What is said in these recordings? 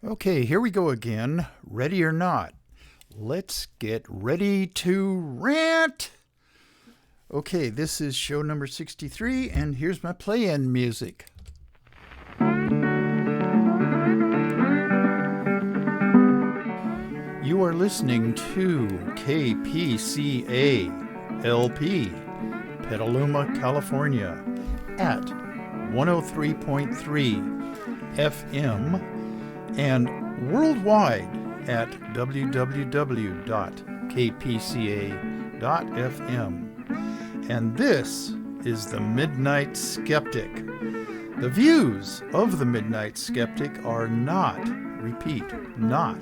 Okay, here we go again. Ready or not? Let's get ready to rant. Okay, this is show number 63, and here's my play-in music. You are listening to KPCA LP, Petaluma, California, at 103.3 FM and worldwide at www.kpca.fm. And this is the Midnight Skeptic. The views of the Midnight Skeptic are not, repeat, not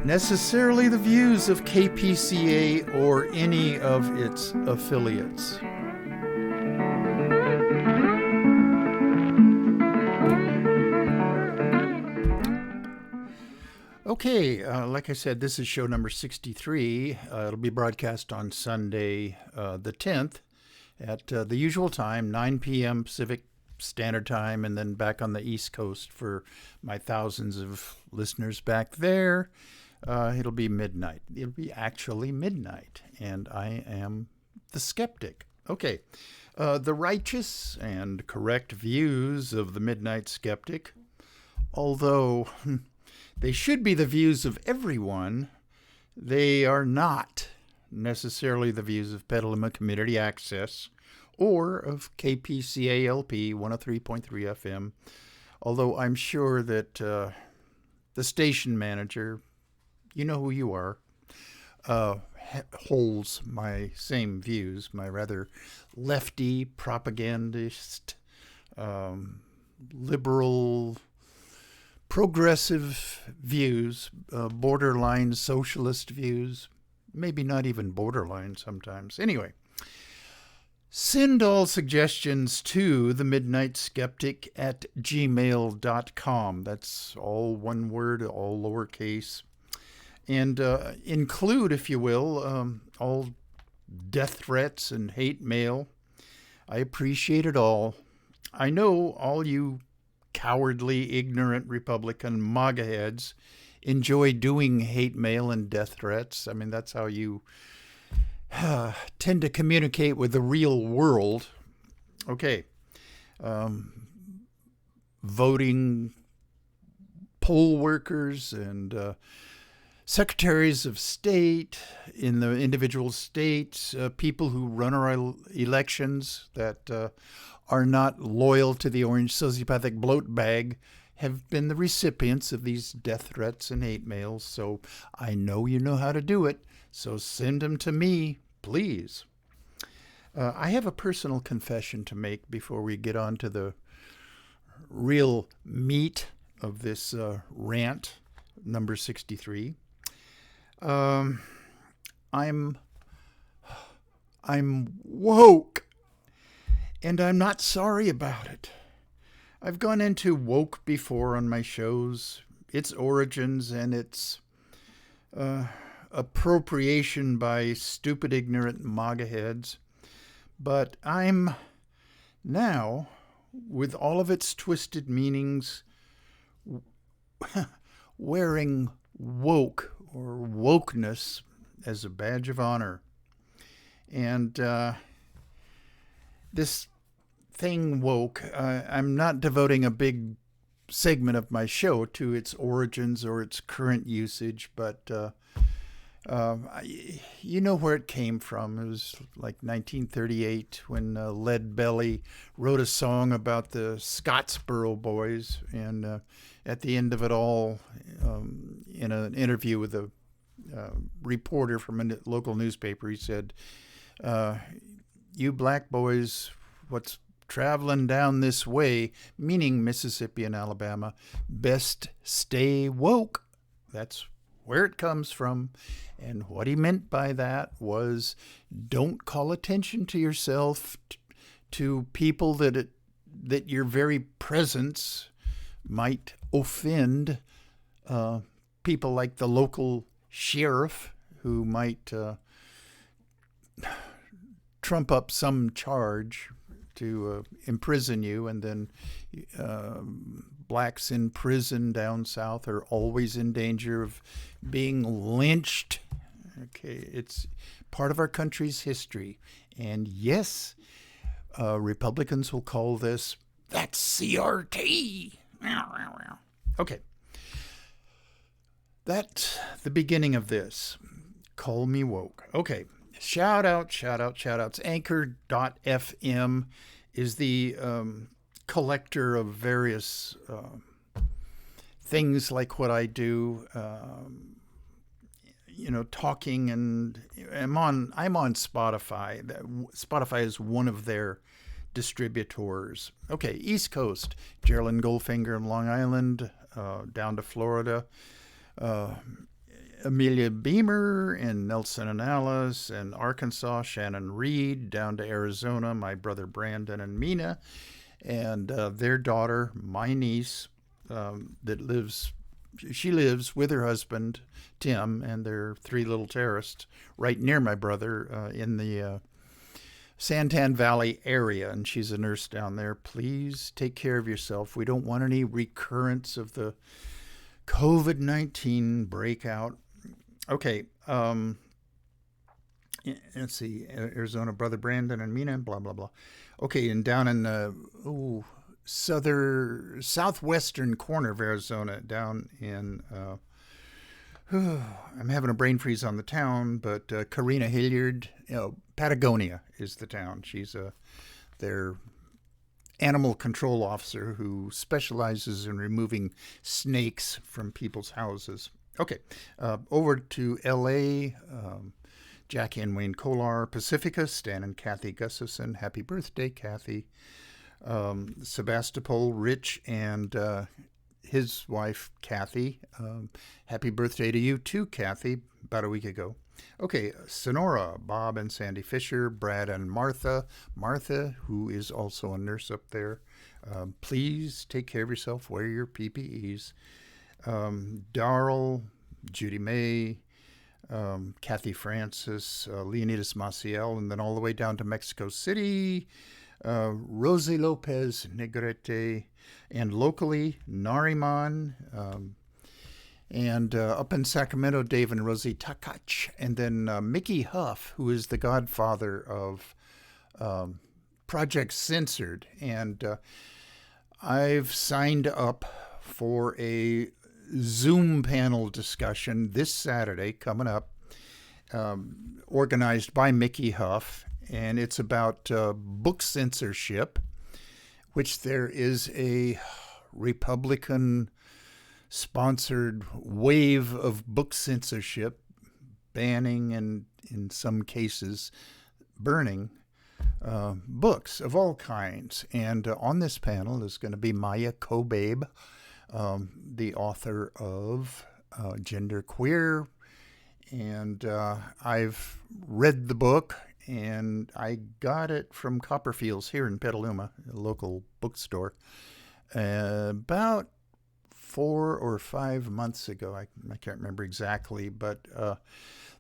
necessarily the views of KPCA or any of its affiliates. Okay, like I said, this is show number 63. It'll be broadcast on Sunday, the 10th, at the usual time, 9 p.m. Pacific Standard Time, and then back on the East Coast for my thousands of listeners back there. It'll be midnight. It'll be actually midnight, and I am the skeptic. Okay, the righteous and correct views of the Midnight Skeptic, although they should be the views of everyone, they are not necessarily the views of Petaluma Community Access or of KPCA-LP 103.3 FM, although I'm sure that the station manager, you know who you are, holds my same views, my rather lefty, propagandist, liberal, progressive views, borderline socialist views, maybe not even borderline sometimes. Anyway, send all suggestions to the Midnight Skeptic at gmail.com. That's all one word, all lowercase. And include, if you will, all death threats and hate mail. I appreciate it all. I know all you cowardly, ignorant Republican MAGA heads enjoy doing hate mail and death threats. I mean, that's how you tend to communicate with the real world. Okay. Voting poll workers and secretaries of state in the individual states, people who run our elections that are not loyal to the orange sociopathic bloat bag have been the recipients of these death threats and hate mails. So I know you know how to do it. So send them to me, please. I have a personal confession to make before we get on to the real meat of this rant, number 63. I'm woke. And I'm not sorry about it. I've gone into woke before on my shows, its origins and its appropriation by stupid, ignorant MAGA heads. But I'm now, with all of its twisted meanings, wearing woke or wokeness as a badge of honor. And this thing woke, I'm not devoting a big segment of my show to its origins or its current usage, but you know where it came from. It was like 1938 when Lead Belly wrote a song about the Scottsboro Boys, and at the end of it all, in an interview with a reporter from a local newspaper, he said, "You black boys, what's traveling down this way," meaning Mississippi and Alabama, "best stay woke." That's where it comes from. And what he meant by that was, don't call attention to yourself to people that your very presence might offend, people like the local sheriff who might trump up some charge to imprison you, and then blacks in prison down south are always in danger of being lynched. Okay, it's part of our country's history. And yes, Republicans will call this, that's CRT. Okay. That's the beginning of this. Call me woke. Okay. Shout outs. Anchor.fm is the collector of various things like what I do. Talking, and I'm on Spotify. Spotify is one of their distributors. Okay, East Coast, Geraldine Goldfinger in Long Island, down to Florida, Amelia Beamer in Nelson and Alice, and Arkansas, Shannon Reed, down to Arizona, my brother Brandon and Mina, and their daughter, my niece, she lives with her husband, Tim, and their 3 little terrorists right near my brother in the Santan Valley area, and she's a nurse down there. Please take care of yourself. We don't want any recurrence of the COVID-19 breakout. Okay, let's see, Arizona, brother Brandon and Mina, blah, blah, blah. Okay, and down in southwestern corner of Arizona, down in, I'm having a brain freeze on the town, but Karina Hilliard, Patagonia is the town. She's their animal control officer who specializes in removing snakes from people's houses. Okay, over to L.A., Jackie and Wayne Kolar, Pacifica, Stan and Kathy Gustafson. Happy birthday, Kathy. Sebastopol, Rich, and his wife, Kathy. Happy birthday to you too, Kathy, about a week ago. Okay, Sonora, Bob and Sandy Fisher, Brad and Martha. Martha, who is also a nurse up there. Please take care of yourself. Wear your PPEs. Darrell, Judy May, Kathy Francis, Leonidas Maciel, and then all the way down to Mexico City, Rosie Lopez Negrete, and locally, Nariman, and up in Sacramento, Dave and Rosie Takach, and then Mickey Huff, who is the godfather of Project Censored. And I've signed up for a Zoom panel discussion this Saturday coming up, organized by Mickey Huff, and it's about book censorship, which there is a Republican-sponsored wave of book censorship, banning and, in some cases, burning books of all kinds. And on this panel is going to be Maya Kobabe, the author of Genderqueer, and I've read the book, and I got it from Copperfields here in Petaluma, a local bookstore, about 4 or 5 months ago. I can't remember exactly, but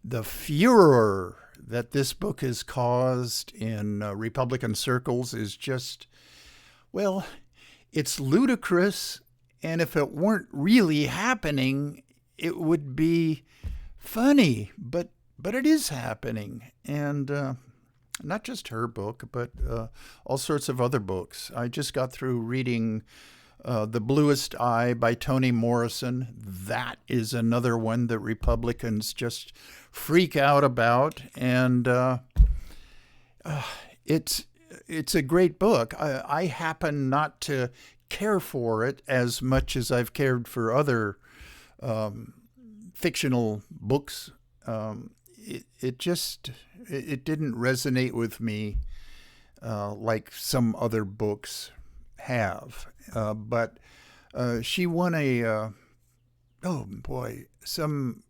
the furor that this book has caused in Republican circles is just, well, it's ludicrous. And if it weren't really happening, it would be funny. But it is happening. And not just her book, but all sorts of other books. I just got through reading The Bluest Eye by Toni Morrison. That is another one that Republicans just freak out about. And it's a great book. I happen not to care for it as much as I've cared for other fictional books. It didn't resonate with me like some other books have. But she won some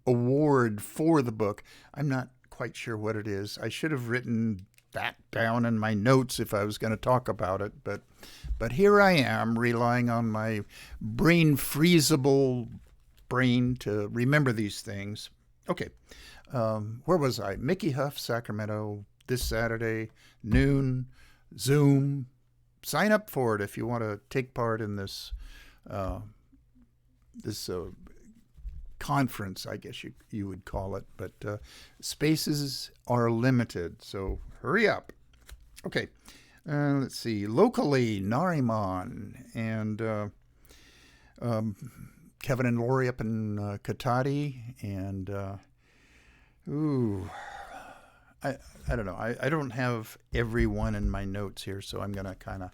award for the book. I'm not quite sure what it is. I should have written that down in my notes if I was going to talk about it, but here I am relying on my freezable brain to remember these things. Okay, where was I? Mickey Huff, Sacramento, this Saturday, noon. Zoom. Sign up for it if you want to take part in this this conference, I guess you would call it. But spaces are limited, so hurry up. Okay, let's see. Locally, Nariman and Kevin and Lori up in Katati, and I don't know. I don't have everyone in my notes here, so I'm going to kind of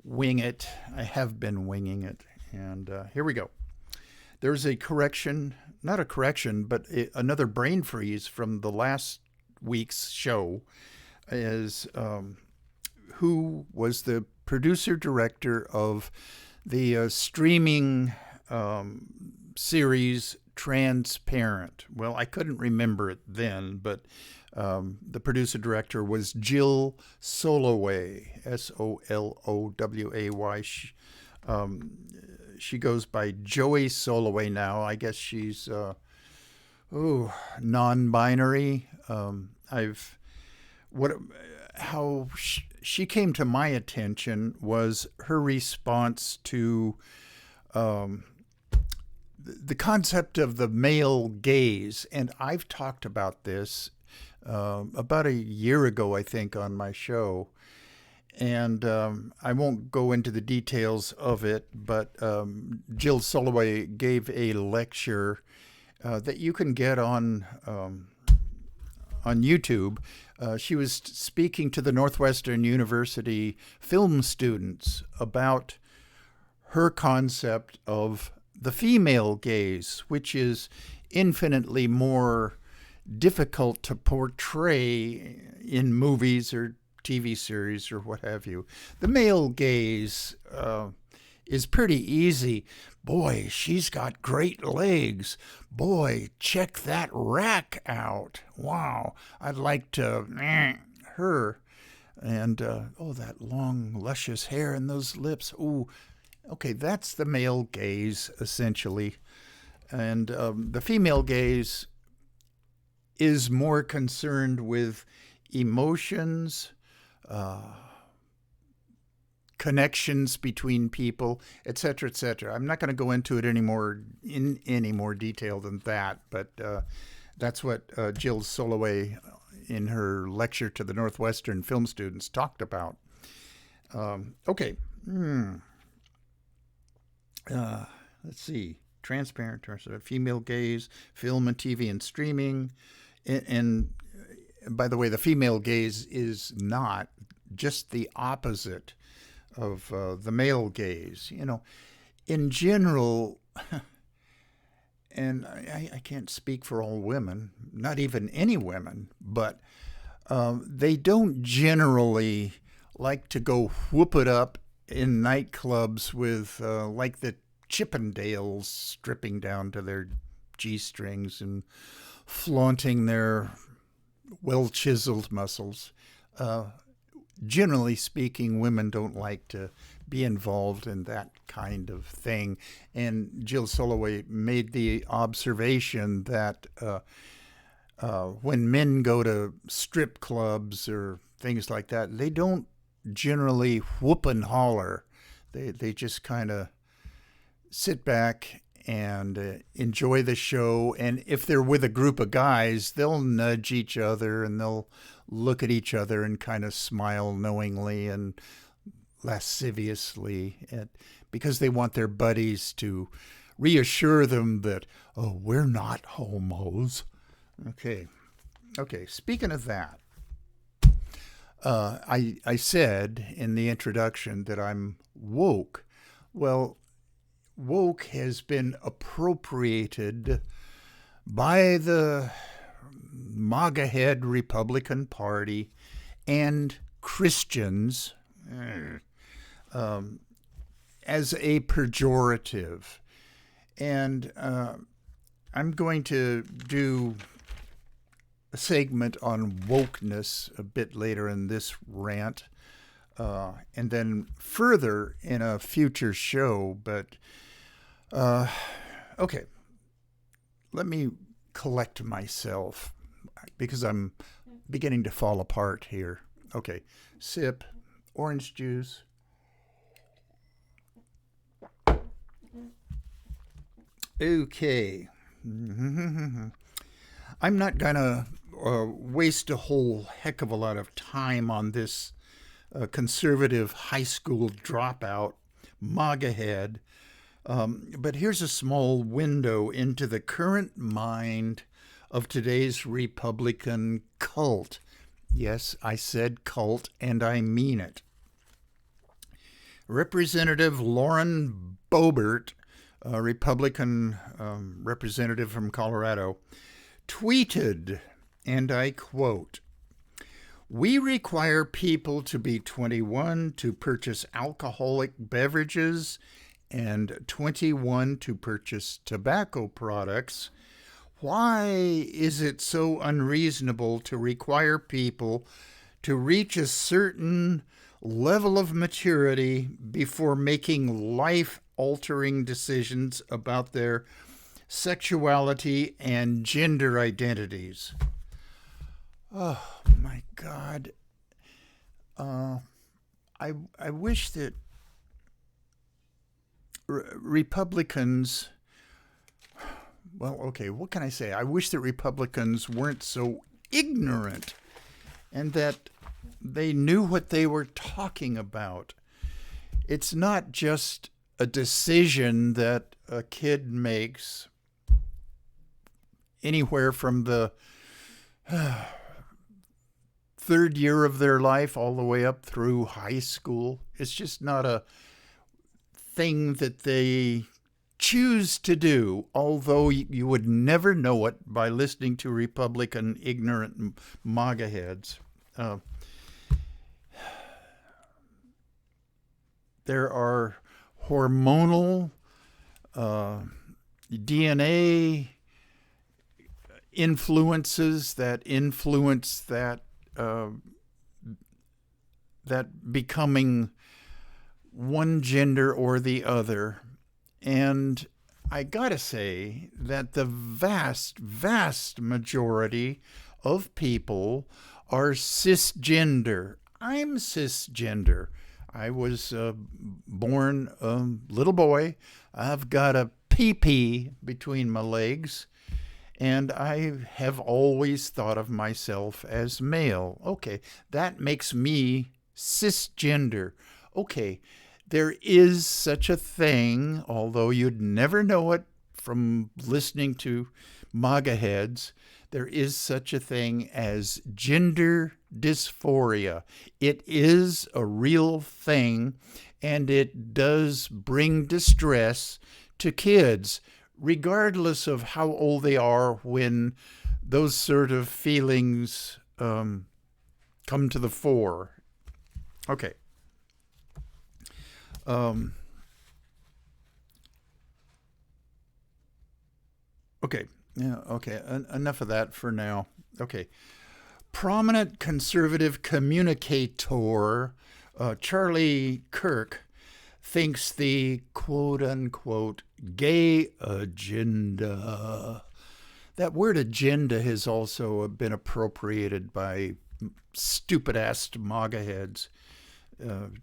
wing it. I have been winging it, and here we go. There's a correction, not a correction, but another brain freeze from the last week's show is who was the producer-director of the streaming series Transparent. Well, I couldn't remember it then, but the producer-director was Jill Soloway, Soloway. She goes by Joey Soloway now. I guess she's non-binary. How she came to my attention was her response to the concept of the male gaze, and I've talked about this about a year ago, I think, on my show. And I won't go into the details of it, but Jill Soloway gave a lecture that you can get on YouTube. She was speaking to the Northwestern University film students about her concept of the female gaze, which is infinitely more difficult to portray in movies or TV series or what have you. The male gaze is pretty easy. Boy, she's got great legs. Boy, check that rack out. Wow, I'd like to her. And that long, luscious hair and those lips. Ooh, okay, that's the male gaze, essentially. And the female gaze is more concerned with emotions, connections between people, etc., etc. I'm not going to go into it in any more detail than that, but that's what Jill Soloway in her lecture to the Northwestern film students talked about. Okay. Let's see. Transparent, female gaze, film and TV and streaming. And by the way, the female gaze is not just the opposite of the male gaze. You know, in general, and I can't speak for all women, not even any women, but they don't generally like to go whoop it up in nightclubs with like the Chippendales stripping down to their G-strings and flaunting their well-chiseled muscles. Generally speaking, women don't like to be involved in that kind of thing. And Jill Soloway made the observation that when men go to strip clubs or things like that, they don't generally whoop and holler. They just kind of sit back and enjoy the show. And if they're with a group of guys, they'll nudge each other and they'll look at each other and kind of smile knowingly and lasciviously because they want their buddies to reassure them that, oh, we're not homos. Okay. Speaking of that, I said in the introduction that I'm woke. Well, woke has been appropriated by the MAGA-head Republican Party and Christians as a pejorative. And I'm going to do a segment on wokeness a bit later in this rant, and then further in a future show. But okay, let me collect myself because I'm beginning to fall apart here. Okay, sip, orange juice. Okay. I'm not going to waste a whole heck of a lot of time on this conservative high school dropout, MAGA head. But here's a small window into the current mind of today's Republican cult. Yes, I said cult, and I mean it. Representative Lauren Boebert, a Republican representative from Colorado, tweeted, and I quote, "We require people to be 21 to purchase alcoholic beverages and 21 to purchase tobacco products. Why is it so unreasonable to require people to reach a certain level of maturity before making life-altering decisions about their sexuality and gender identities?" Oh my God. I wish that Republicans, well, okay, what can I say? I wish that Republicans weren't so ignorant and that they knew what they were talking about. It's not just a decision that a kid makes anywhere from the third year of their life all the way up through high school. It's just not a thing that they choose to do, although you would never know it by listening to Republican ignorant MAGA heads. There are hormonal DNA influences that influence that becoming one gender or the other. And I gotta say that the vast, vast majority of people are cisgender. I'm cisgender. I was born a little boy. I've got a pee-pee between my legs, and I have always thought of myself as male. Okay, that makes me cisgender. Okay, there is such a thing, although you'd never know it from listening to MAGA heads, there is such a thing as gender dysphoria. It is a real thing, and it does bring distress to kids, regardless of how old they are when those sort of feelings come to the fore. Okay. Okay. Yeah, okay. Enough of that for now. Okay. Prominent conservative communicator Charlie Kirk thinks the quote-unquote gay agenda, that word agenda has also been appropriated by stupid-ass MAGA heads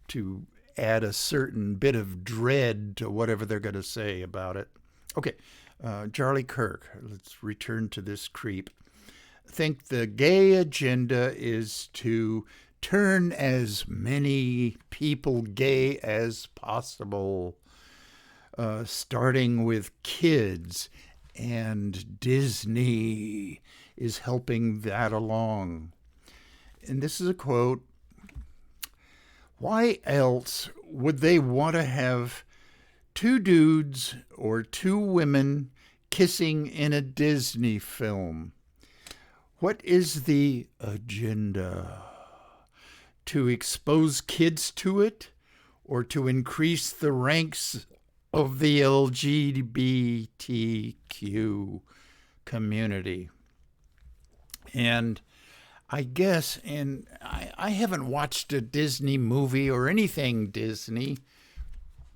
to add a certain bit of dread to whatever they're going to say about it. Okay, Charlie Kirk, let's return to this creep. Think the gay agenda is to turn as many people gay as possible, starting with kids, and Disney is helping that along. And this is a quote: "Why else would they want to have two dudes or two women kissing in a Disney film? What is the agenda? To expose kids to it, or to increase the ranks of the LGBTQ community?" And I guess, and I haven't watched a Disney movie or anything Disney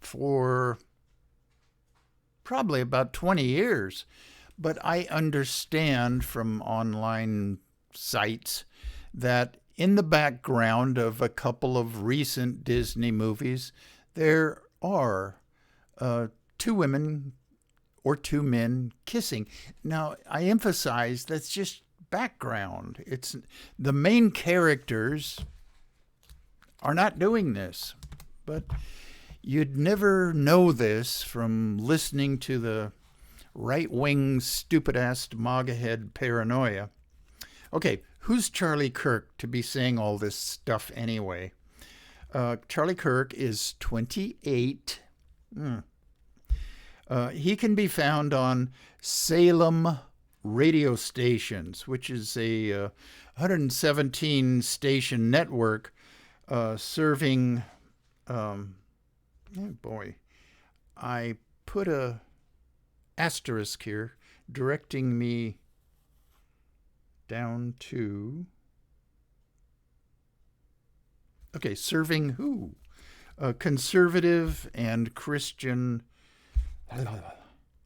for probably about 20 years, but I understand from online sites that in the background of a couple of recent Disney movies, there are two women or two men kissing. Now, I emphasize that's just background. It's the main characters are not doing this, but you'd never know this from listening to the right-wing, stupid-ass, MAGA-head paranoia. Okay, who's Charlie Kirk to be saying all this stuff anyway? Charlie Kirk is 28. He can be found on Salem radio stations, which is a 117-station network serving... oh boy, I put a asterisk here directing me down to... Okay, serving who? Conservative and Christian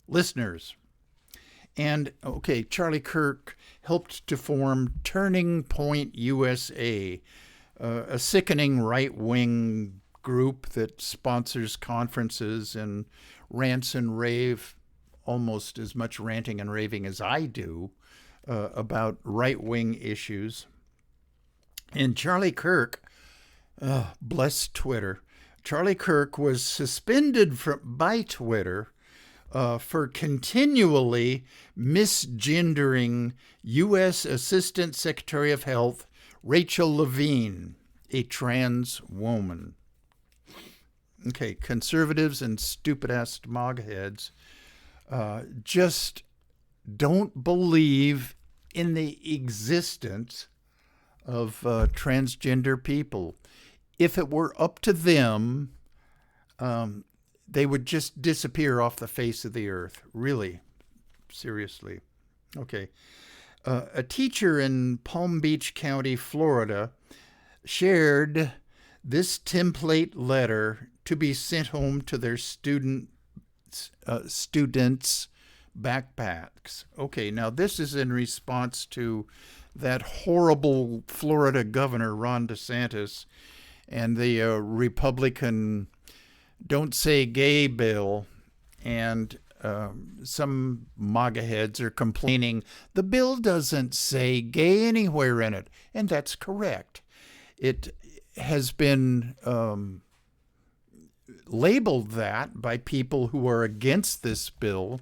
listeners. And, okay, Charlie Kirk helped to form Turning Point USA, a sickening right-wing group that sponsors conferences and rants and rave, almost as much ranting and raving as I do, about right-wing issues. And Charlie Kirk, bless Twitter, Charlie Kirk was suspended by Twitter for continually misgendering U.S. Assistant Secretary of Health Rachel Levine, a trans woman. Okay, conservatives and stupid-ass MAGA heads just don't believe in the existence of transgender people. If it were up to them, they would just disappear off the face of the earth. Really, seriously. Okay. A teacher in Palm Beach County, Florida, shared this template letter to be sent home to their students' backpacks. Okay, now this is in response to that horrible Florida governor, Ron DeSantis, and the Republican Don't Say Gay bill. And some MAGA heads are complaining the bill doesn't say gay anywhere in it. And that's correct. It has been labeled that by people who are against this bill,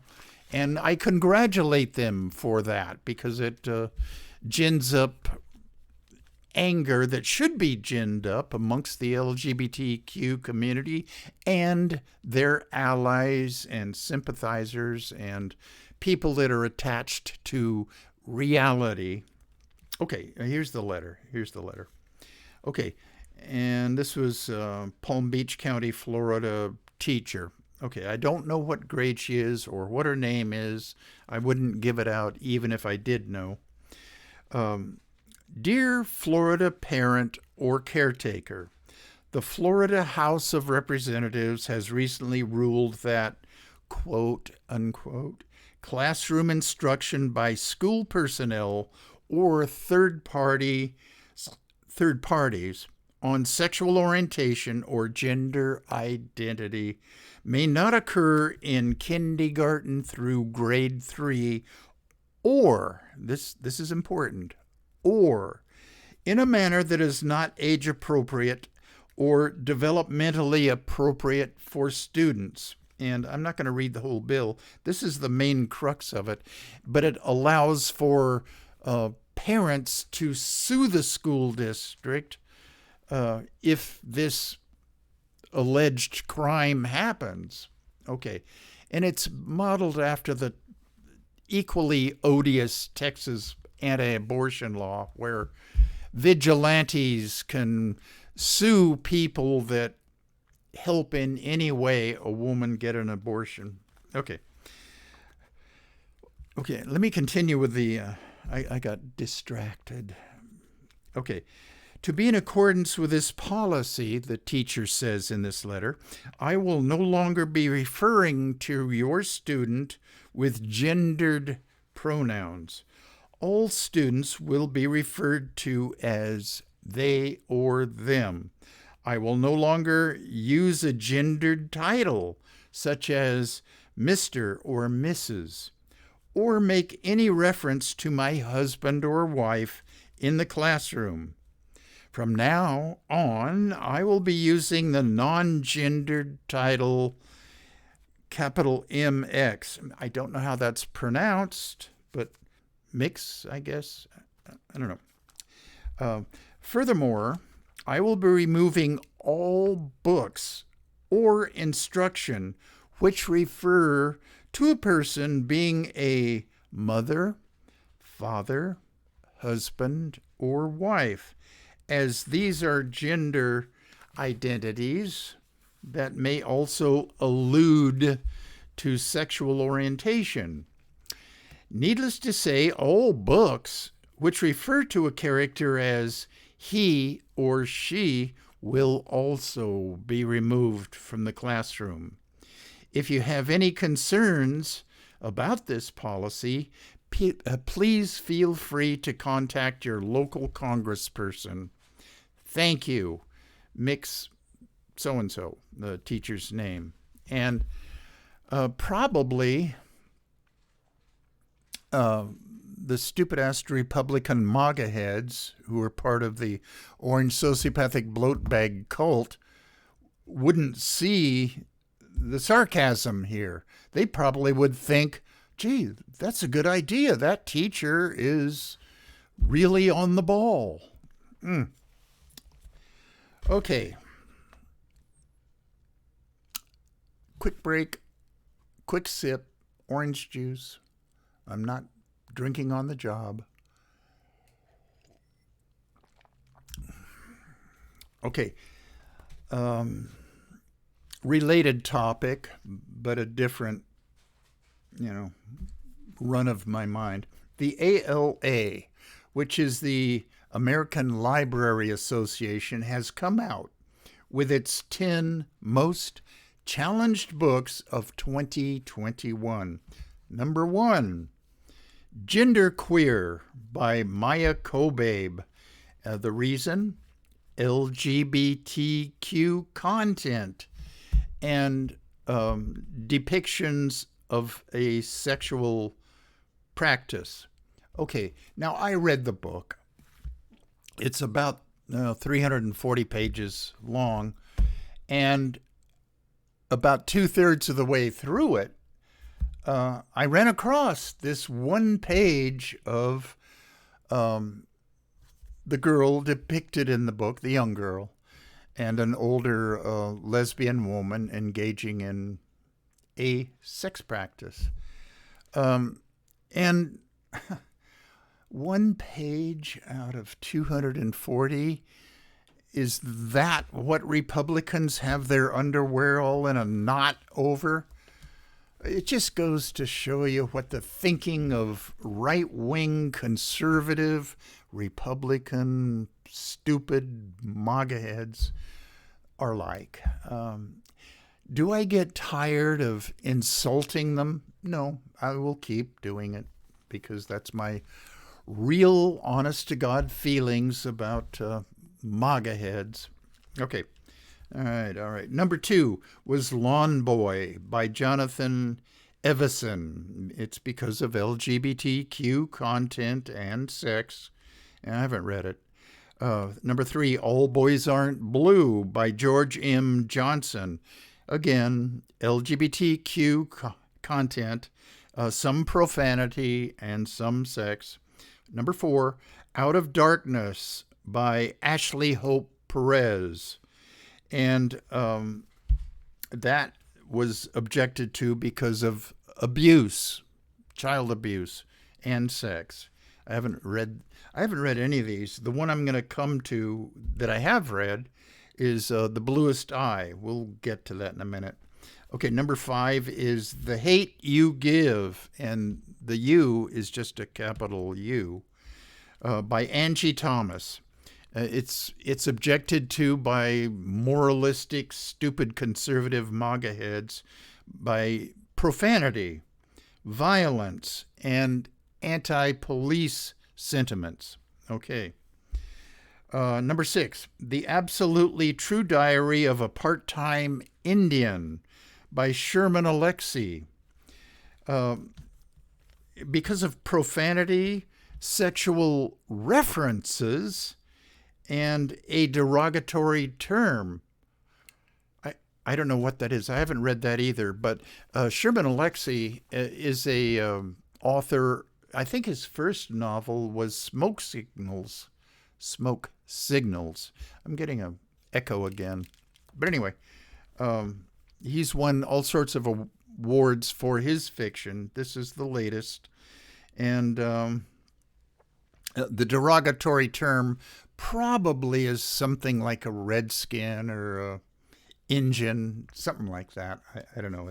and I congratulate them for that, because it gins up anger that should be ginned up amongst the LGBTQ community and their allies and sympathizers and people that are attached to reality. Okay, here's the letter. Okay, and this was Palm Beach County, Florida teacher. Okay, I don't know what grade she is or what her name is. I wouldn't give it out even if I did know. Dear Florida parent or caretaker, the Florida House of Representatives has recently ruled that, quote, unquote, classroom instruction by school personnel or third parties on sexual orientation or gender identity may not occur in kindergarten through grade 3 or, this is important, or in a manner that is not age appropriate or developmentally appropriate for students. And I'm not going to read the whole bill. This is the main crux of it, but it allows for parents to sue the school district if this alleged crime happens. Okay, and it's modeled after the equally odious Texas anti-abortion law, where vigilantes can sue people that help in any way a woman get an abortion. Okay, let me continue with the, I got distracted. Okay, to be in accordance with this policy, the teacher says in this letter, I will no longer be referring to your student with gendered pronouns. All students will be referred to as they or them. I will no longer use a gendered title such as Mr. or Mrs., or make any reference to my husband or wife in the classroom. From now on, I will be using the non-gendered title capital MX. I don't know how that's pronounced, but mix, I guess. I don't know. Furthermore, I will be removing all books or instruction which refer to a person being a mother, father, husband, or wife, as these are gender identities that may also allude to sexual orientation. Needless to say, all books which refer to a character as he or she will also be removed from the classroom. If you have any concerns about this policy, please feel free to contact your local congressperson. Thank you. Mix so-and-so, the teacher's name. And probably the stupid-ass Republican MAGA heads who are part of the orange sociopathic bloat bag cult wouldn't see the sarcasm here. They probably would think, gee, that's a good idea. That teacher is really on the ball. Okay. Quick break, quick sip, orange juice. I'm not drinking on the job. Okay. Related topic, but a different, run of my mind. The ALA, which is the American Library Association, has come out with its 10 most challenged books of 2021. Number 1, Genderqueer by Maya Kobabe. The reason? LGBTQ content and depictions of a sexual practice. Okay, now I read the book. It's about 340 pages long, and about 2/3 of the way through it, I ran across this one page of the girl depicted in the book, the young girl, and an older lesbian woman engaging in a sex practice. And one page out of 240, is that what Republicans have their underwear all in a knot over? It just goes to show you what the thinking of right-wing, conservative, Republican, stupid MAGA heads are like. Do I get tired of insulting them? No, I will keep doing it because that's my real, honest-to-God feelings about MAGA heads. Okay. All right. Number 2 was Lawn Boy by Jonathan Evison. It's because of LGBTQ content and sex, and I haven't read it. Number 3, All Boys Aren't Blue by George M. Johnson. Again, LGBTQ content, some profanity, and some sex. Number 4, Out of Darkness by Ashley Hope Perez. And that was objected to because of abuse, child abuse, and sex. I haven't read any of these. The one I'm going to come to that I have read is The Bluest Eye. We'll get to that in a minute. Okay, number 5 is The Hate You Give, and the U is just a capital U, by Angie Thomas. It's objected to by moralistic, stupid, conservative MAGA heads by profanity, violence, and anti-police sentiments. Okay. Number 6, The Absolutely True Diary of a Part-Time Indian by Sherman Alexie. Because of profanity, sexual references, and a derogatory term. I don't know what that is. I haven't read that either. But Sherman Alexie is a author. I think his first novel was Smoke Signals. Smoke Signals. I'm getting an echo again. But anyway, he's won all sorts of awards for his fiction. This is the latest. And the derogatory term probably is something like a redskin or a Injun, something like that. I don't know.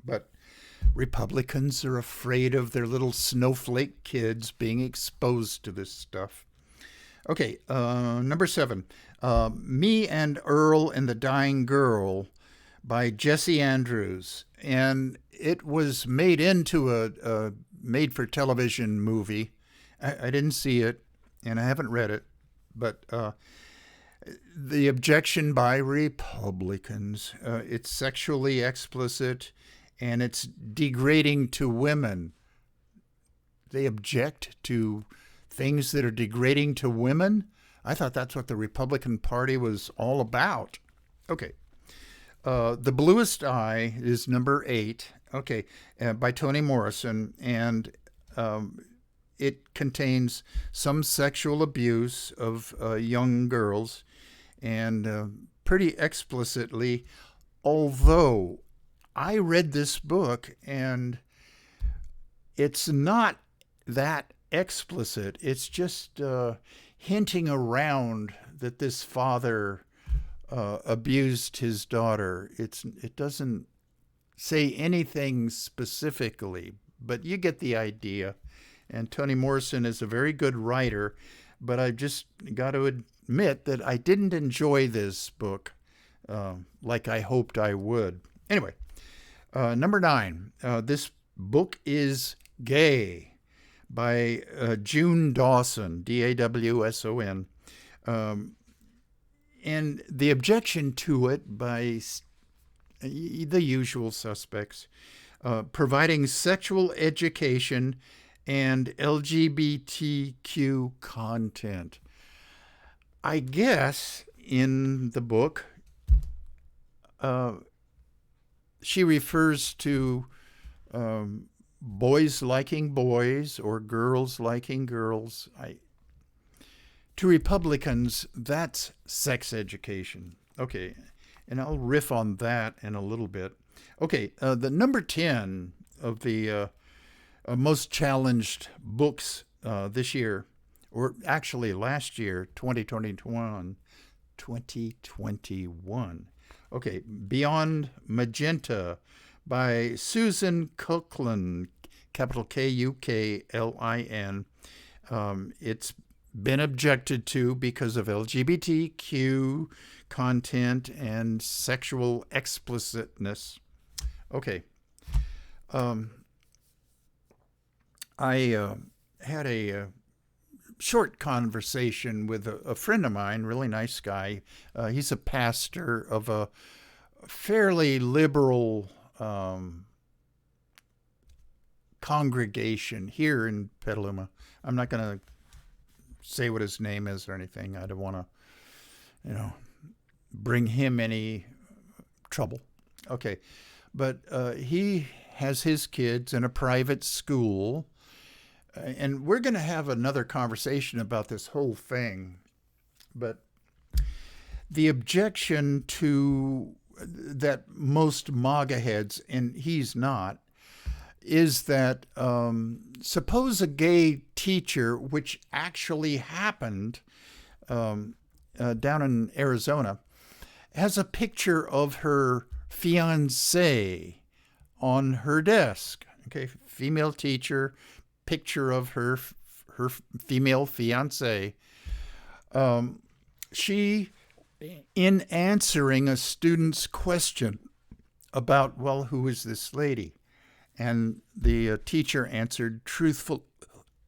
But Republicans are afraid of their little snowflake kids being exposed to this stuff. Okay, number 7, Me and Earl and the Dying Girl by Jesse Andrews. And it was made into a made-for-television movie. I didn't see it, and I haven't read it, but the objection by Republicans, it's sexually explicit, and it's degrading to women. They object to things that are degrading to women? I thought that's what the Republican Party was all about. Okay. The Bluest Eye is number 8. Okay. By Toni Morrison. And it contains some sexual abuse of young girls, and pretty explicitly, although I read this book and it's not that explicit. It's just hinting around that this father abused his daughter. It doesn't say anything specifically, but you get the idea. And Toni Morrison is a very good writer, but I've just got to admit that I didn't enjoy this book like I hoped I would. Anyway, number 9, this book is Gay by June Dawson, Dawson. And the objection to it by the usual suspects, providing sexual education and LGBTQ content. I guess in the book, she refers to boys liking boys or girls liking girls. To Republicans, that's sex education. Okay, and I'll riff on that in a little bit. Okay, the number 10 of the most challenged books this year, or actually last year, 2021. Okay, Beyond Magenta by Susan Kuklin, capital Kuklin. It's been objected to because of LGBTQ content and sexual explicitness. Okay. I had a short conversation with a friend of mine, really nice guy. He's a pastor of a fairly liberal congregation here in Petaluma. I'm not going to say what his name is or anything. I don't want to, bring him any trouble. Okay. But he has his kids in a private school. And we're going to have another conversation about this whole thing. But the objection to that most MAGA heads, and he's not, is that suppose a gay teacher, which actually happened down in Arizona, has a picture of her fiancé on her desk. Okay, female teacher, picture of her female fiancé. She, in answering a student's question about, well, who is this lady? And the teacher answered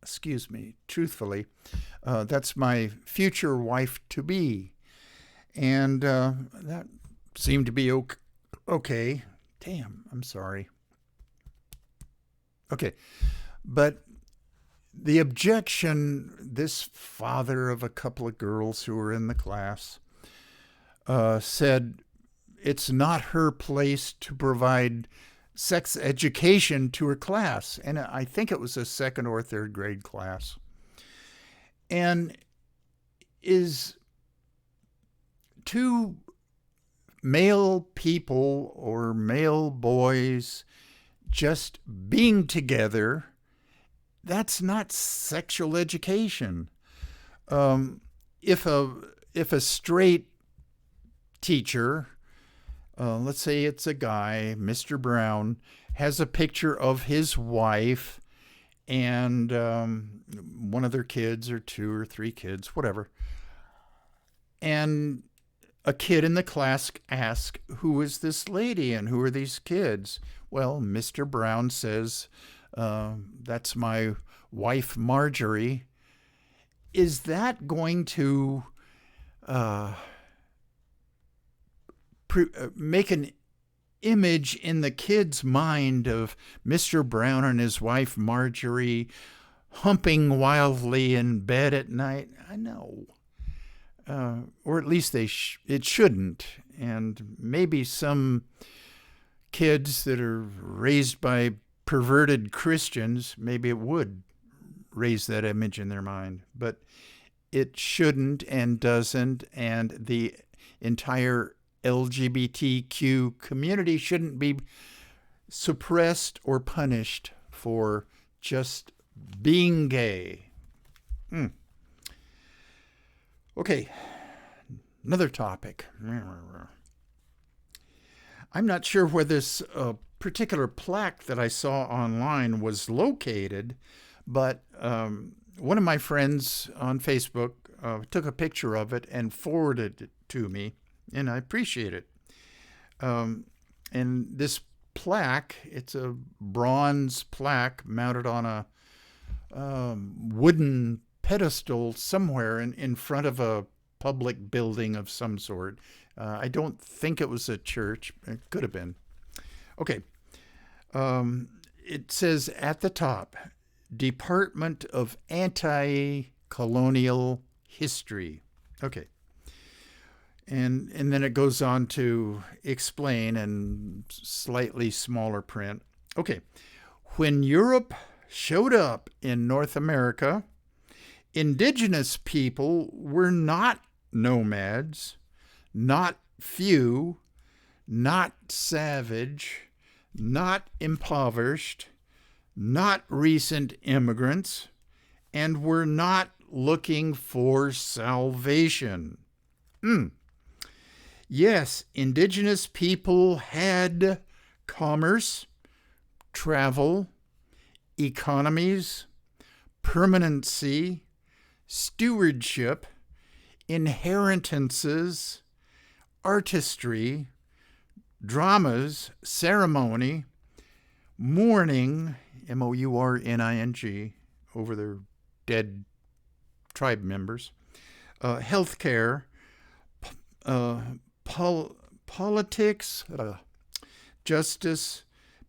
excuse me, truthfully, that's my future wife-to-be. And that seemed to be okay. Damn, I'm sorry. Okay, but the objection, this father of a couple of girls who were in the class said it's not her place to provide sex education to her class. And I think it was a second or third grade class. And is two male people or male boys just being together, that's not sexual education. If a straight teacher, let's say it's a guy, Mr. Brown, has a picture of his wife and one of their kids or two or three kids, whatever, and a kid in the class asks, who is this lady and who are these kids? Well, Mr. Brown says, that's my wife, Marjorie. Is that going to make an image in the kid's mind of Mr. Brown and his wife, Marjorie, humping wildly in bed at night? I know. Or at least it shouldn't. And maybe some kids that are raised by perverted Christians, maybe it would raise that image in their mind. But it shouldn't and doesn't. And the entire LGBTQ community shouldn't be suppressed or punished for just being gay. Okay, another topic. I'm not sure where this particular plaque that I saw online was located, but one of my friends on Facebook took a picture of it and forwarded it to me, and I appreciate it. And this plaque, it's a bronze plaque mounted on a wooden pedestal somewhere in front of a public building of some sort. I don't think it was a church. It could have been. Okay. It says at the top, Department of Anti-Colonial History. Okay. And then it goes on to explain in slightly smaller print. Okay. When Europe showed up in North America, indigenous people were not nomads, not few, not savage, not impoverished, not recent immigrants, and were not looking for salvation. Yes, indigenous people had commerce, travel, economies, permanency, stewardship, inheritances, artistry, dramas, ceremony, mourning, mourning, over their dead tribe members, healthcare, politics, justice,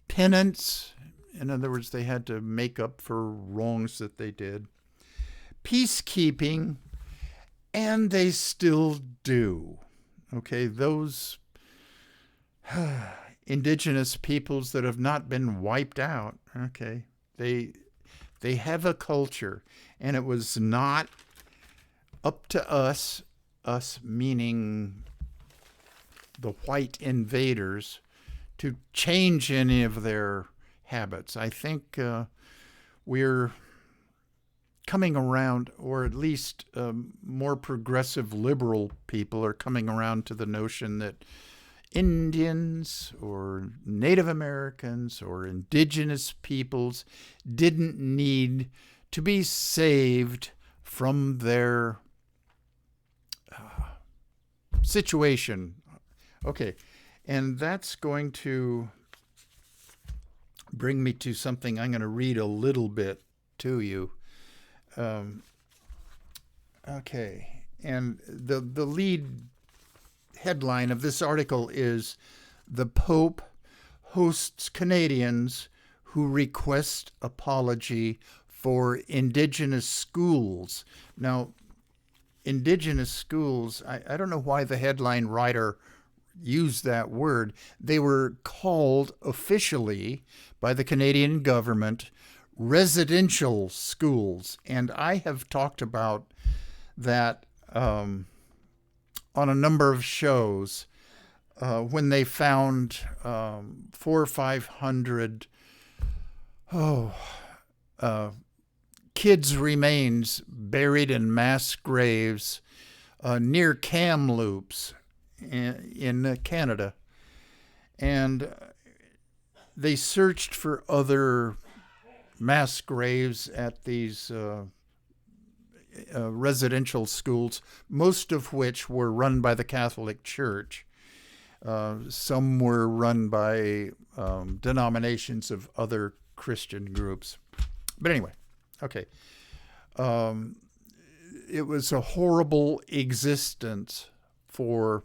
penance. In other words, they had to make up for wrongs that they did. Peacekeeping, and they still do. Okay, those indigenous peoples that have not been wiped out, okay, they have a culture, and it was not up to us meaning the white invaders, to change any of their habits. I think we're coming around, or at least more progressive liberal people are coming around to the notion that Indians or Native Americans or indigenous peoples didn't need to be saved from their situation. Okay, and that's going to bring me to something I'm going to read a little bit to you. Okay, and the lead headline of this article is "The Pope Hosts Canadians Who Request Apology for Indigenous Schools." Now, Indigenous schools, I don't know why the headline writer used that word. They were called officially by the Canadian government residential schools. And I have talked about that on a number of shows when they found 400 or 500 kids' remains buried in mass graves near Kamloops in Canada. And they searched for other mass graves at these residential schools, most of which were run by the Catholic Church. Some were run by denominations of other Christian groups. But anyway, okay. It was a horrible existence for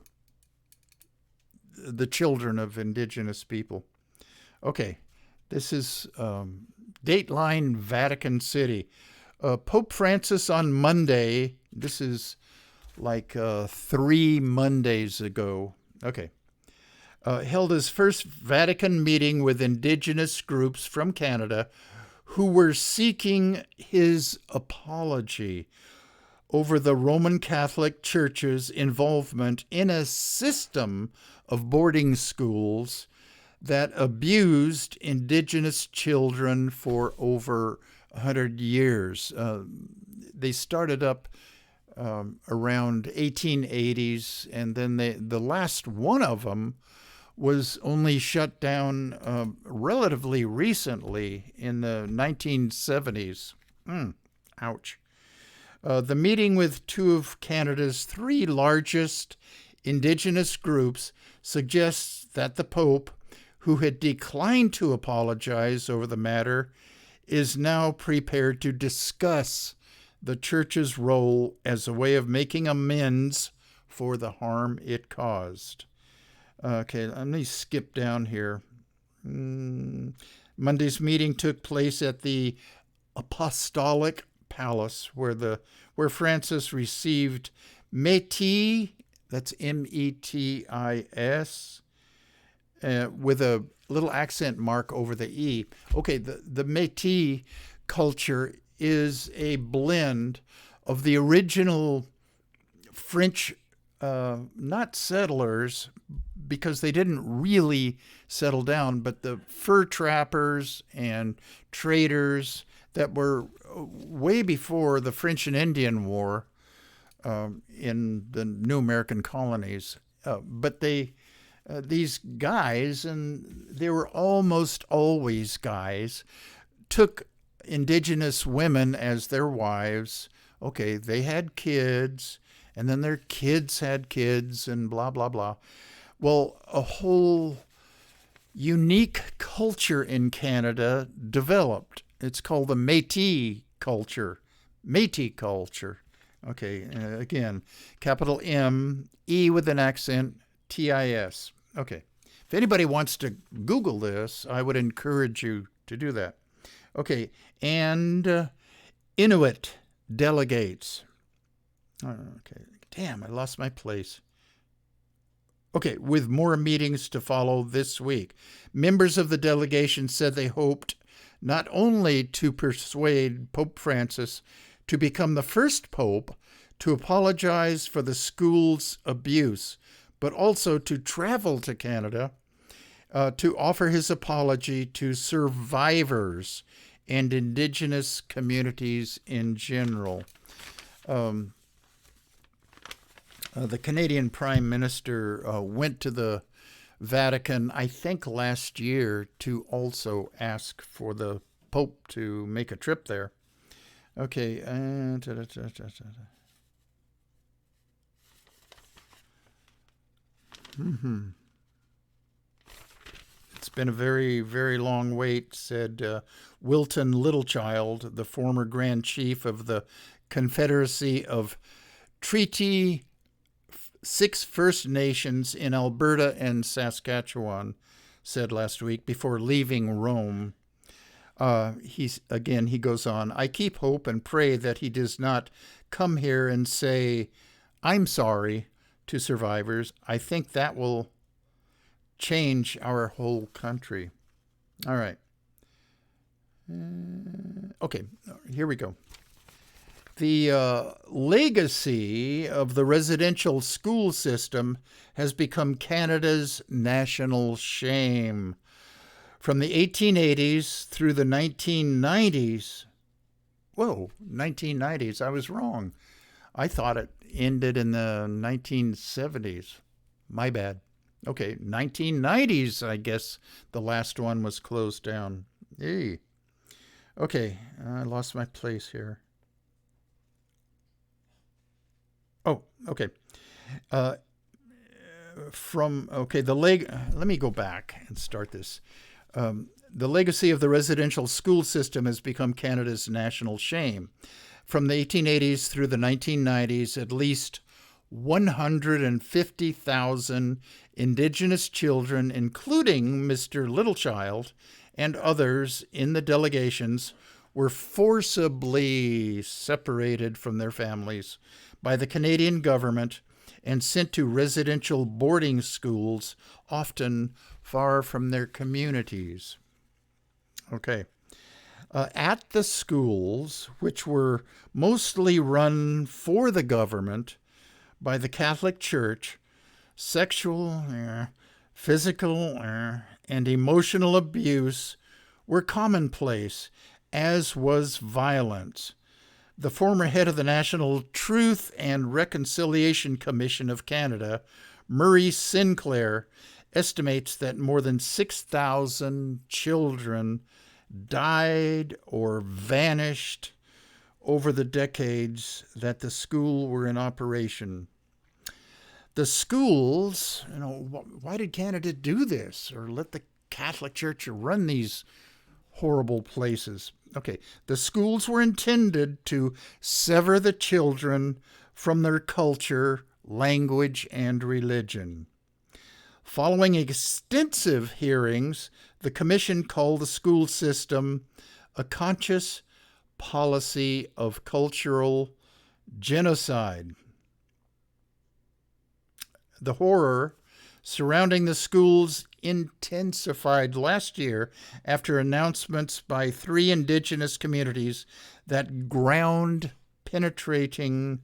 the children of Indigenous people. Okay, this is Dateline, Vatican City. Pope Francis on Monday, this is like 3 Mondays ago, okay, held his first Vatican meeting with Indigenous groups from Canada who were seeking his apology over the Roman Catholic Church's involvement in a system of boarding schools that abused Indigenous children for over 100 years. They started up around 1880s, and then the last one of them was only shut down relatively recently in the 1970s. Ouch. The meeting with 2 of Canada's 3 largest Indigenous groups suggests that the Pope, who had declined to apologize over the matter, is now prepared to discuss the Church's role as a way of making amends for the harm it caused. Okay, let me skip down here. Monday's meeting took place at the Apostolic Palace, where Francis received Métis, that's METIS, with a little accent mark over the E. Okay, the Métis culture is a blend of the original French, not settlers, because they didn't really settle down, but the fur trappers and traders that were way before the French and Indian War in the new American colonies. But these guys, and they were almost always guys, took Indigenous women as their wives. Okay, they had kids, and then their kids had kids, and blah, blah, blah. Well, a whole unique culture in Canada developed. It's called the Métis culture. Métis culture. Okay, again, capital M, E with an accent, TIS. Okay, if anybody wants to Google this, I would encourage you to do that. Okay, and Inuit delegates. Okay, damn, I lost my place. Okay, with more meetings to follow this week. Members of the delegation said they hoped not only to persuade Pope Francis to become the first pope to apologize for the school's abuse, but also to travel to Canada to offer his apology to survivors and Indigenous communities in general. The Canadian Prime Minister went to the Vatican, I think last year, to also ask for the Pope to make a trip there. Okay. It's been a very, very long wait, said Wilton Littlechild, the former Grand Chief of the Confederacy of Treaty 6 First Nations in Alberta and Saskatchewan, said last week before leaving Rome. He goes on, I keep hope and pray that he does not come here and say, I'm sorry to survivors. I think that will change our whole country. All right. Okay, here we go. The legacy of the residential school system has become Canada's national shame. From the 1880s through the 1990s, 1990s, I was wrong. I thought it ended in the 1970s. My bad. Okay, 1990s, I guess the last one was closed down. Hey. Okay, I lost my place here. Oh, okay. Let me go back and start this. The legacy of the residential school system has become Canada's national shame. From the 1880s through the 1990s, at least 150,000 Indigenous children, including Mr. Littlechild and others in the delegations, were forcibly separated from their families by the Canadian government and sent to residential boarding schools, often far from their communities. Okay. At the schools, which were mostly run for the government by the Catholic Church, sexual, physical, and emotional abuse were commonplace, as was violence. The former head of the National Truth and Reconciliation Commission of Canada, Murray Sinclair, estimates that more than 6,000 children died or vanished over the decades that the school were in operation. The schools, why did Canada do this or let the Catholic Church run these horrible places? Okay, the schools were intended to sever the children from their culture, language, and religion. Following extensive hearings, the commission called the school system a conscious policy of cultural genocide. The horror surrounding the schools intensified last year after announcements by 3 Indigenous communities that ground-penetrating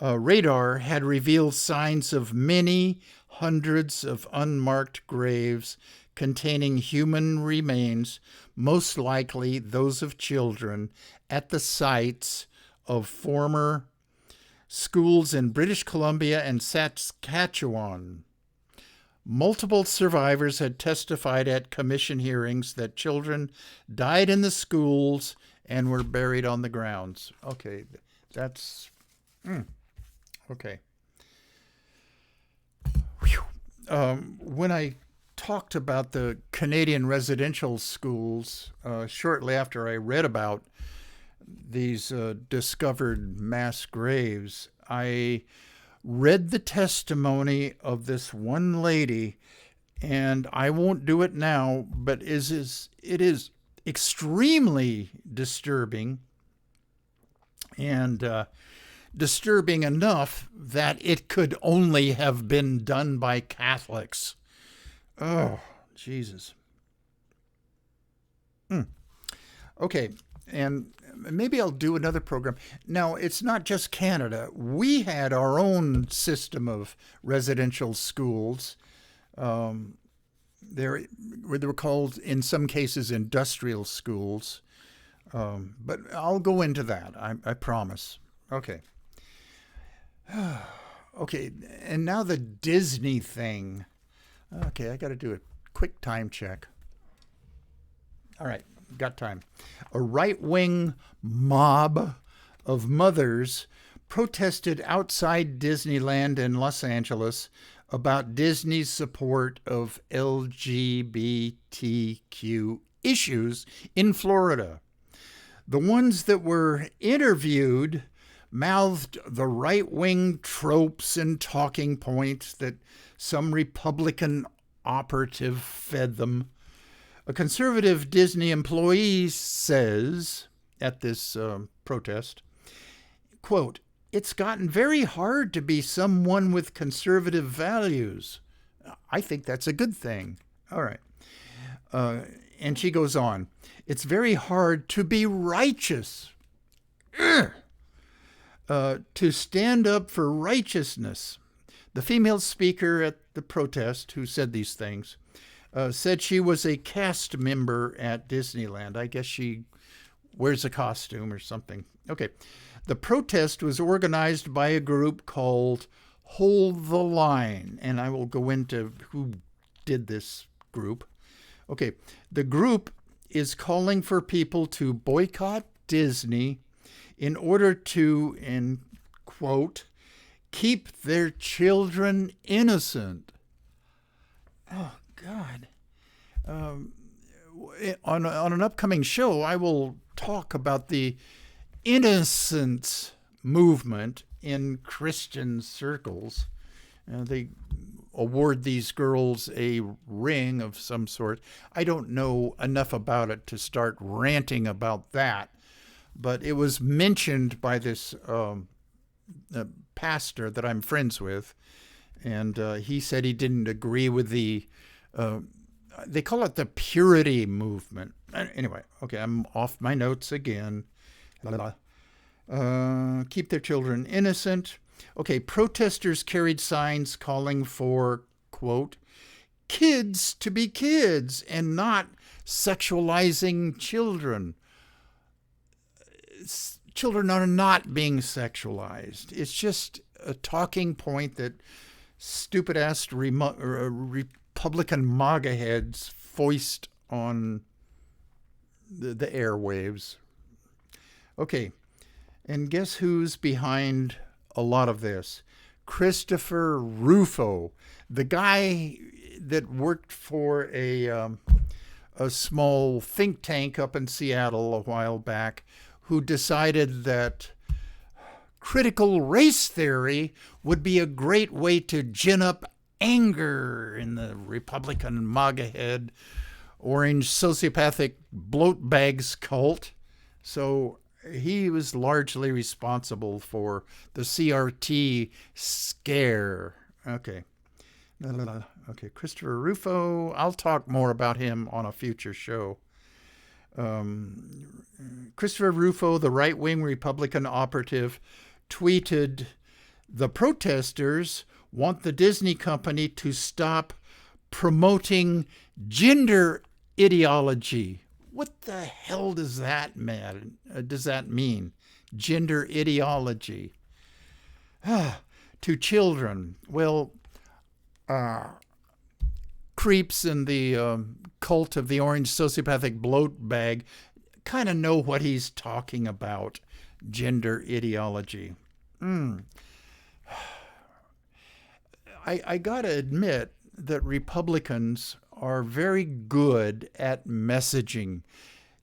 radar had revealed signs of many hundreds of unmarked graves containing human remains, most likely those of children, at the sites of former schools in British Columbia and Saskatchewan. Multiple survivors had testified at commission hearings that children died in the schools and were buried on the grounds. Okay, that's... okay. When I talked about the Canadian residential schools shortly after I read about these discovered mass graves, I read the testimony of this one lady, and I won't do it now, but it is extremely disturbing, and disturbing enough that it could only have been done by Catholics. Oh, Jesus. Okay, and maybe I'll do another program. Now, it's not just Canada. We had our own system of residential schools. They were called, in some cases, industrial schools. But I'll go into that, I promise. Okay. Okay, and now the Disney thing. Okay, I got to do a quick time check. All right, got time. A right-wing mob of mothers protested outside Disneyland in Los Angeles about Disney's support of LGBTQ issues in Florida. The ones that were interviewed mouthed the right-wing tropes and talking points that some Republican operative fed them. A conservative Disney employee says at this protest, quote, "It's gotten very hard to be someone with conservative values." I think that's a good thing. All right. And she goes on, "It's very hard to be righteous. To stand up for righteousness." The female speaker at the protest who said these things said she was a cast member at Disneyland. I guess she wears a costume or something. Okay. The protest was organized by a group called Hold the Line, and I will go into who did this group. Okay. The group is calling for people to boycott Disney in order to, and quote, keep their children innocent. Oh, God. On an upcoming show, I will talk about the innocence movement in Christian circles. They award these girls a ring of some sort. I don't know enough about it to start ranting about that, but it was mentioned by this pastor that I'm friends with, and he said he didn't agree with the, they call it the purity movement. Anyway, okay, I'm off my notes again. Keep their children innocent. Okay, protesters carried signs calling for, quote, kids to be kids and not sexualizing children. Children are not being sexualized. It's just a talking point that stupid-ass Republican MAGA heads foist on the airwaves. Okay, and guess who's behind a lot of this? Christopher Rufo, the guy that worked for a small think tank up in Seattle a while back, who decided that critical race theory would be a great way to gin up anger in the Republican MAGA head, orange sociopathic bloat bags cult. So he was largely responsible for the CRT scare. Okay. Okay, Christopher Rufo, I'll talk more about him on a future show. Christopher Rufo, the right-wing Republican operative, tweeted, "The protesters want the Disney company to stop promoting gender ideology." What the hell does that mean? Gender ideology. To children. Well, creeps in the cult of the orange sociopathic bloat bag kind of know what he's talking about. Gender ideology. I gotta admit that Republicans are very good at messaging.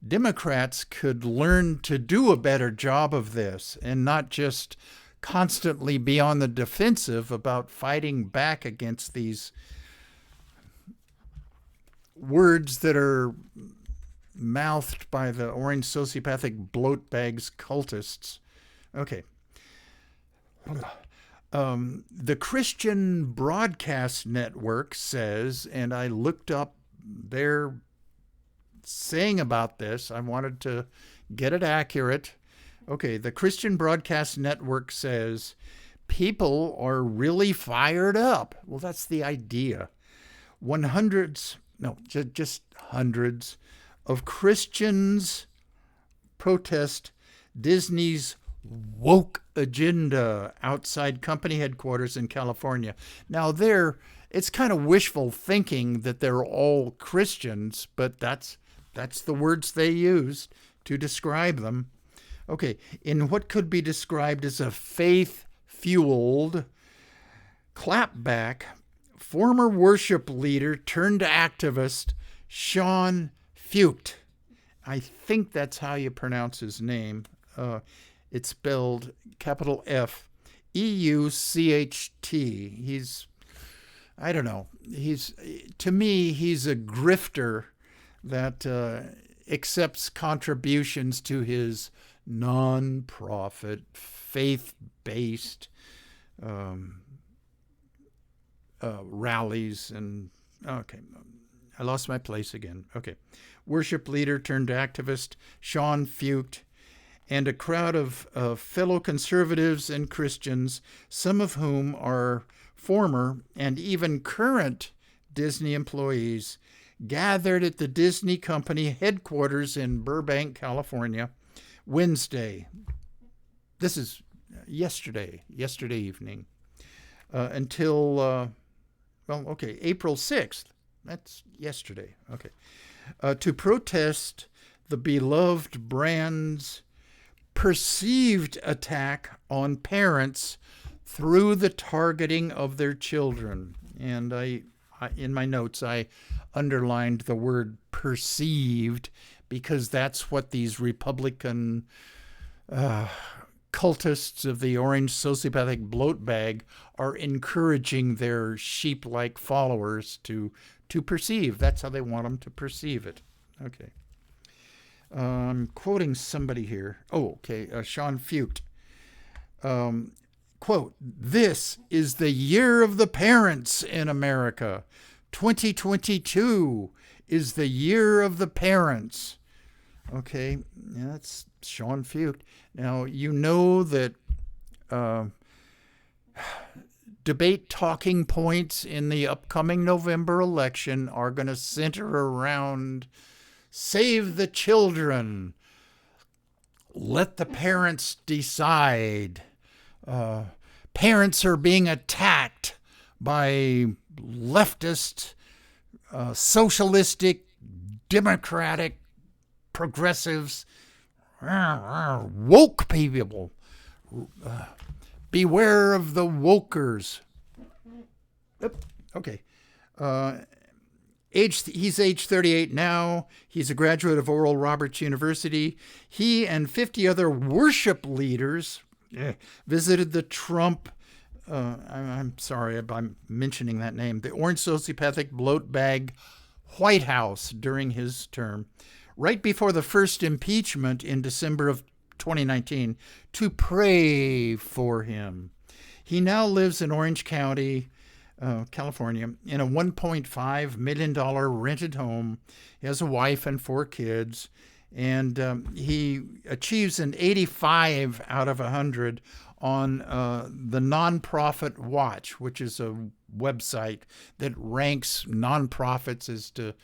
Democrats could learn to do a better job of this and not just constantly be on the defensive about fighting back against these words that are mouthed by the orange sociopathic bloat bags cultists. Okay. The Christian Broadcast Network says, and I looked up their saying about this. I wanted to get it accurate. Okay, the Christian Broadcast Network says people are really fired up. Well, that's the idea. Just hundreds of Christians protest Disney's woke agenda outside company headquarters in California. Now, it's kind of wishful thinking that they're all Christians, but that's the words they used to describe them. Okay, in what could be described as a faith-fueled clapback former worship leader turned activist Sean Fucht. I think that's how you pronounce his name. It's spelled capital F Eucht. I don't know. To me, he's a grifter that accepts contributions to his non-profit, faith-based rallies. And okay, I lost my place again. Okay. Worship leader turned activist Sean Fucht, and a crowd of fellow conservatives and Christians, some of whom are former and even current Disney employees, gathered at the Disney Company headquarters in Burbank, California, Wednesday. This is yesterday evening, until, April 6th. That's yesterday. Okay. To protest the beloved brand's perceived attack on parents through the targeting of their children. And I in my notes, I underlined the word perceived because that's what these Republican cultists of the orange sociopathic bloat bag are encouraging their sheep-like followers to perceive. That's how they want them to perceive it. Okay. I'm quoting somebody here. Sean Fucht. Quote, "This is the year of the parents in America. 2022 is the year of the parents." Okay, that's Sean Fucht. Now, you know that debate talking points in the upcoming November election are going to center around save the children, let the parents decide. Parents are being attacked by leftist, socialistic, democratic, progressives, woke people. Beware of the wokers. Okay. He's age 38 now. He's a graduate of Oral Roberts University. He and 50 other worship leaders visited the Trump, I'm sorry if I'm mentioning that name, the orange sociopathic bloat bag White House during his term, right before the first impeachment in December of 2019, to pray for him. He now lives in Orange County, California, in a $1.5 million rented home. He has a wife and 4 kids, and he achieves an 85 out of 100 on the Nonprofit Watch, which is a website that ranks nonprofits as to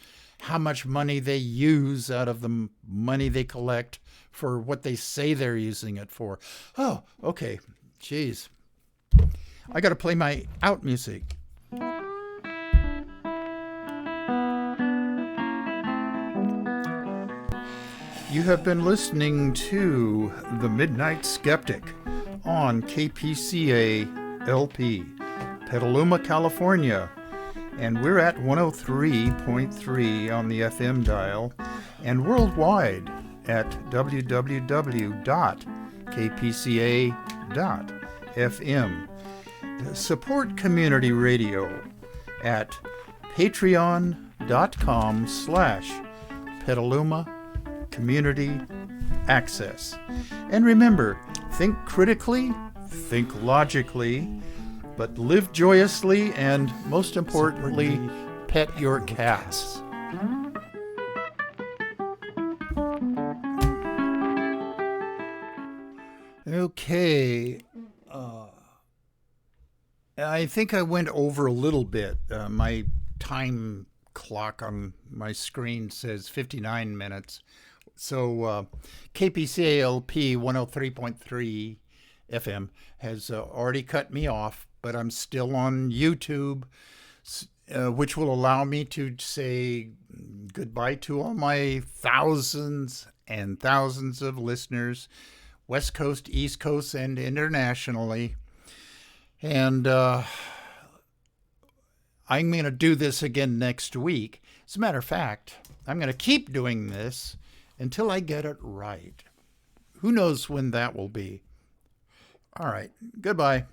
how much money they use out of the money they collect for what they say they're using it for. Oh, okay. Jeez. I got to play my out music. You have been listening to The Midnight Skeptic on KPCA LP, Petaluma, California. And we're at 103.3 on the FM dial and worldwide at www.kpca.fm. Support community radio at patreon.com/Petaluma Community Access. And remember, think critically, think logically, but live joyously, and most importantly, pet your cats. Okay. I think I went over a little bit. My time clock on my screen says 59 minutes. So KPCALP 103.3 FM has already cut me off, but I'm still on YouTube, which will allow me to say goodbye to all my thousands and thousands of listeners, West Coast, East Coast, and internationally. And I'm going to do this again next week. As a matter of fact, I'm going to keep doing this until I get it right. Who knows when that will be? All right. Goodbye.